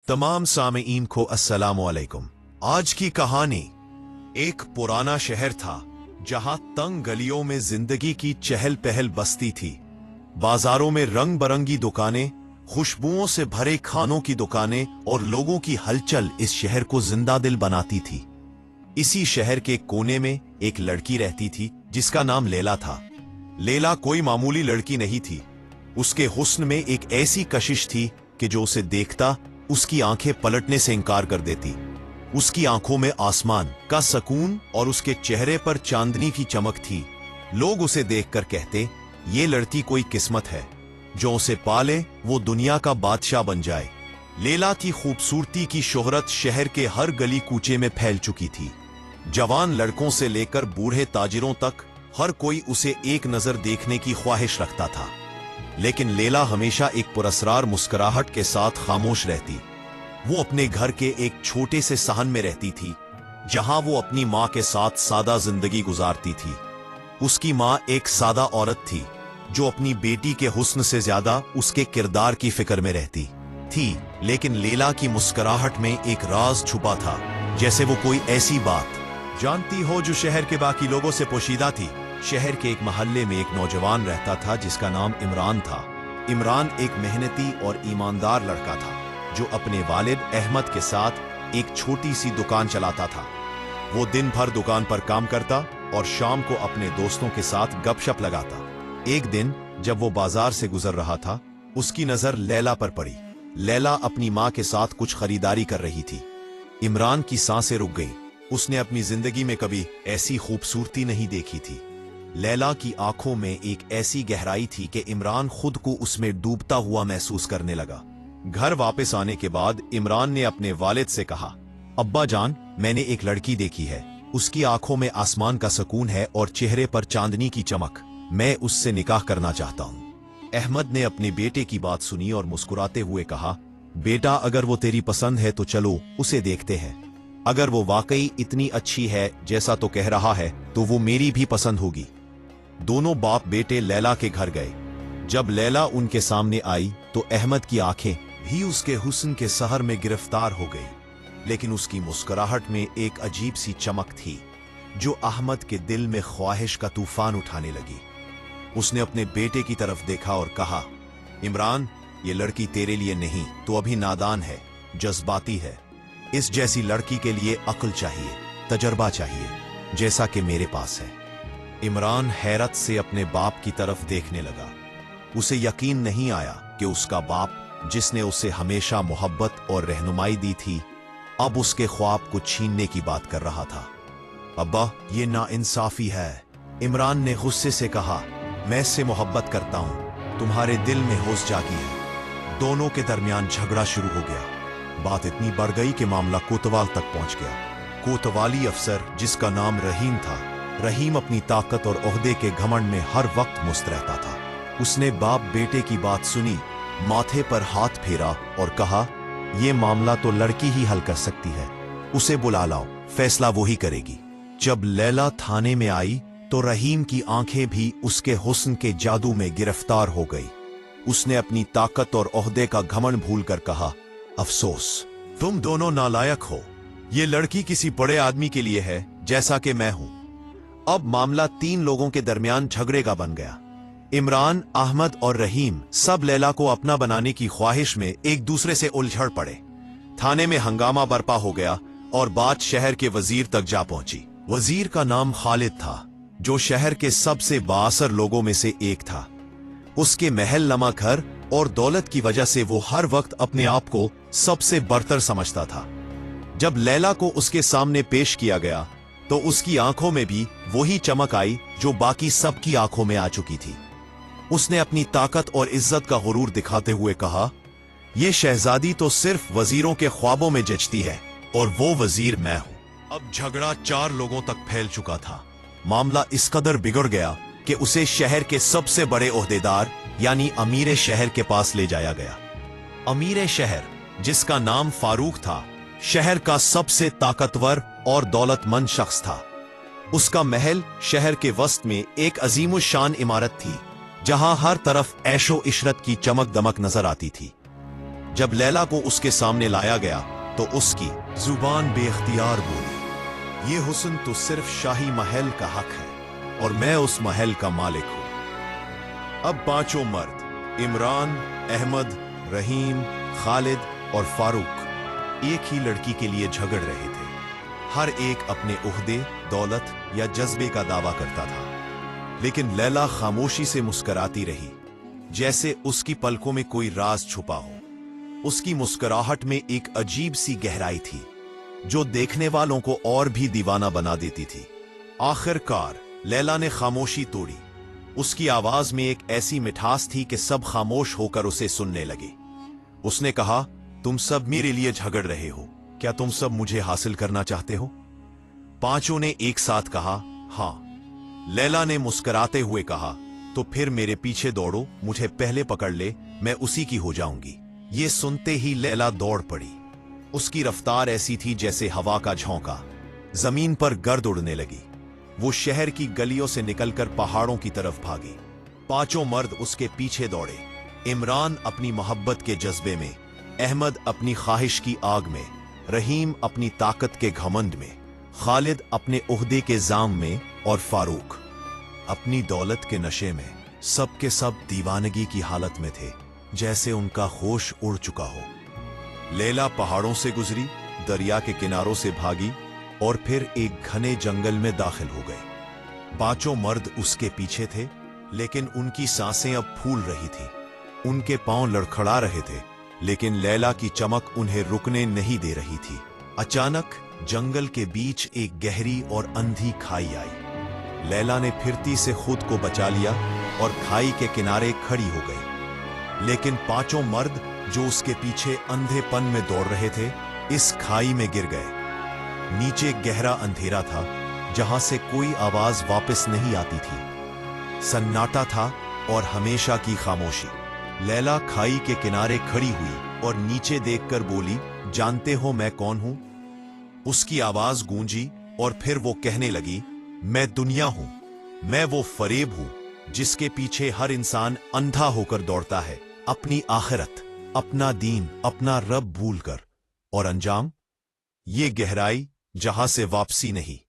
तमाम सामीईन को अस्सलाम वालेकुम। आज की कहानी। एक पुराना शहर था जहां तंग गलियों में जिंदगी की चहल पहल बसती थी। बाजारों में रंग बरंगी दुकानें, खुशबुओं से भरे खानों की दुकानें और लोगों की हलचल इस शहर को जिंदा दिल बनाती थी। इसी शहर के कोने में एक लड़की रहती थी जिसका नाम लैला था। लैला कोई मामूली लड़की नहीं थी। उसके हुस्न में एक ऐसी कशिश थी कि जो उसे देखता उसकी आंखें पलटने से इनकार कर देती। उसकी आंखों में आसमान का सुकून और उसके चेहरे पर चांदनी की चमक थी। लोग उसे देखकर कहते, ये लड़की कोई किस्मत है, जो उसे पाले वो दुनिया का बादशाह बन जाए। लैला की खूबसूरती की शोहरत शहर के हर गली कूचे में फैल चुकी थी। जवान लड़कों से लेकर बूढ़े ताजिरों तक हर कोई उसे एक नजर देखने की ख्वाहिश रखता था। लेकिन लैला हमेशा एक पुरस्कार मुस्कुराहट के साथ खामोश रहती। वो अपने घर के एक छोटे से सहन में रहती थी, जहां वो अपनी माँ के साथ सादा जिंदगी गुजारती थी। उसकी माँ एक सादा औरत थी जो अपनी बेटी के हुस्न से ज्यादा उसके किरदार की फिक्र में रहती थी। लेकिन लैला की मुस्कुराहट में एक राज छुपा था, जैसे वो कोई ऐसी बात जानती हो जो शहर के बाकी लोगों से पोशीदा थी। शहर के एक मोहल्ले में एक नौजवान रहता था जिसका नाम इमरान था। इमरान एक मेहनती और ईमानदार लड़का था जो अपने वालिद अहमद के साथ एक छोटी सी दुकान चलाता था। वो दिन भर दुकान पर काम करता और शाम को अपने दोस्तों के साथ गपशप लगाता। एक दिन जब वो बाजार से गुजर रहा था, उसकी नजर लैला पर पड़ी। लैला अपनी माँ के साथ कुछ खरीदारी कर रही थी। इमरान की सांसें रुक गई। उसने अपनी जिंदगी में कभी ऐसी खूबसूरती नहीं देखी थी। लैला की आंखों में एक ऐसी गहराई थी कि इमरान खुद को उसमें डूबता हुआ महसूस करने लगा। घर वापस आने के बाद इमरान ने अपने वालिद से कहा, अब्बा जान, मैंने एक लड़की देखी है। उसकी आंखों में आसमान का सुकून है और चेहरे पर चांदनी की चमक। मैं उससे निकाह करना चाहता हूँ। अहमद ने अपने बेटे की बात सुनी और मुस्कुराते हुए कहा, बेटा, अगर वो तेरी पसंद है तो चलो उसे देखते हैं। अगर वो वाकई इतनी अच्छी है जैसा तो कह रहा है तो वो मेरी भी पसंद होगी। दोनों बाप बेटे लैला के घर गए। जब लैला उनके सामने आई तो अहमद की आंखें भी उसके हुस्न के सहर में गिरफ्तार हो गई। लेकिन उसकी मुस्कुराहट में एक अजीब सी चमक थी जो अहमद के दिल में ख्वाहिश का तूफान उठाने लगी। उसने अपने बेटे की तरफ देखा और कहा, इमरान, ये लड़की तेरे लिए नहीं तो अभी नादान है, जज्बाती है। इस जैसी लड़की के लिए अक्ल चाहिए, तजर्बा चाहिए, जैसा कि मेरे पास है। इमरान हैरत से अपने बाप की तरफ देखने लगा। उसे यकीन नहीं आया कि उसका बाप, जिसने उसे हमेशा मोहब्बत और रहनुमाई दी थी, अब उसके ख्वाब को छीनने की बात कर रहा था। अब्बा, ये नाइंसाफी है, इमरान ने गुस्से से कहा। मैं इससे मोहब्बत करता हूं, तुम्हारे दिल में होश जागी है। दोनों के दरमियान झगड़ा शुरू हो गया। बात इतनी बढ़ गई कि मामला कोतवाल तक पहुंच गया। कोतवाली अफसर, जिसका नाम रहीम था, रहीम अपनी ताकत और ओहदे के घमंड में हर वक्त मुस्त रहता था। उसने बाप बेटे की बात सुनी, माथे पर हाथ फेरा और कहा, यह मामला तो लड़की ही हल कर सकती है, उसे बुला लाओ, फैसला वो ही करेगी। जब लैला थाने में आई तो रहीम की आंखें भी उसके हुस्न के जादू में गिरफ्तार हो गई। उसने अपनी ताकत और ओहदे का घमंड भूलकर कहा, अफसोस, तुम दोनों नालायक हो। ये लड़की किसी बड़े आदमी के लिए है, जैसा कि मैं हूं। अब मामला 3 लोगों के दरमियान झगड़े का बन गया। इमरान, अहमद और रहीम सब लैला को अपना बनाने की ख्वाहिश में एक दूसरे से उलझड़ पड़े। थाने में हंगामा बर्पा हो गया और बात शहर के वजीर तक जा पहुंची। वजीर का नाम खालिद था, जो शहर के सबसे बाअसर लोगों में से एक था। उसके महल नमा घर और दौलत की वजह से वो हर वक्त अपने आप को सबसे बरतर समझता था। जब लैला को उसके सामने पेश किया गया तो उसकी आंखों में भी वही चमक आई जो बाकी सबकी आंखों में आ चुकी थी। उसने अपनी ताकत और इज्जत का गुरूर दिखाते हुए कहा, यह शहजादी तो सिर्फ वजीरों के ख्वाबों में जचती है और वो वजीर मैं हूं। अब झगड़ा 4 लोगों तक फैल चुका था। मामला इस कदर बिगड़ गया कि उसे शहर के सबसे बड़े ओहदेदार यानी अमीर शहर के पास ले जाया गया। अमीर शहर, जिसका नाम फारूक था, शहर का सबसे ताकतवर और दौलतमंद शख्स था। उसका महल शहर के वस्त में एक अजीमुशान इमारत थी, जहां हर तरफ ऐशो इशरत की चमक दमक नजर आती थी। जब लैला को उसके सामने लाया गया तो उसकी जुबान बेख्तियार बोली, ये हुस्न तो सिर्फ शाही महल का हक है और मैं उस महल का मालिक हूं। अब पांचों मर्द इमरान, अहमद, रहीम, खालिद और फारूक एक ही लड़की के लिए झगड़ रहे थे। हर एक अपने ओहदे, दौलत या जज्बे का दावा करता था, लेकिन लैला खामोशी से मुस्कुराती रही, जैसे उसकी पलकों में कोई राज छुपा हो। उसकी मुस्कुराहट में एक अजीब सी गहराई थी जो देखने वालों को और भी दीवाना बना देती थी। आखिरकार लैला ने खामोशी तोड़ी। उसकी आवाज में एक ऐसी मिठास थी कि सब खामोश होकर उसे सुनने लगे। उसने कहा, तुम सब मेरे लिए झगड़ रहे हो, क्या तुम सब मुझे हासिल करना चाहते हो? पांचों ने एक साथ कहा, हां। लैला ने मुस्कुराते हुए कहा, तो फिर मेरे पीछे दौड़ो, मुझे पहले पकड़ ले, मैं उसी की हो जाऊंगी। ये सुनते ही लैला दौड़ पड़ी। उसकी रफ्तार ऐसी थी जैसे हवा का झोंका। जमीन पर गर्द उड़ने लगी। वो शहर की गलियों से निकलकर पहाड़ों की तरफ भागी। पांचों मर्द उसके पीछे दौड़े। इमरान अपनी मोहब्बत के जज्बे में, अहमद अपनी ख्वाहिश की आग में, रहीम अपनी ताकत के घमंड में, खालिद अपने ओहदे के जाम में और फारूक अपनी दौलत के नशे में। सब के सब दीवानगी की हालत में थे, जैसे उनका होश उड़ चुका हो। लैला पहाड़ों से गुजरी, दरिया के किनारों से भागी और फिर एक घने जंगल में दाखिल हो गए। पांचों मर्द उसके पीछे थे, लेकिन उनकी सांसें अब फूल रही थी। उनके पांव लड़खड़ा रहे थे, लेकिन लैला की चमक उन्हें रुकने नहीं दे रही थी। अचानक जंगल के बीच एक गहरी और अंधी खाई आई। लैला ने फिरती से खुद को बचा लिया और खाई के किनारे खड़ी हो गई। लेकिन पांचों मर्द जो उसके पीछे अंधेपन में दौड़ रहे थे, इस खाई में गिर गए। नीचे गहरा अंधेरा था, जहां से कोई आवाज वापस नहीं आती थी। सन्नाटा था और हमेशा की खामोशी। लैला खाई के किनारे खड़ी हुई और नीचे देखकर बोली, जानते हो मैं कौन हूं? उसकी आवाज गूंजी और फिर वो कहने लगी, मैं दुनिया हूं। मैं वो फरेब हूं जिसके पीछे हर इंसान अंधा होकर दौड़ता है, अपनी आखिरत, अपना दीन, अपना रब भूलकर। और अंजाम? ये गहराई जहां से वापसी नहीं।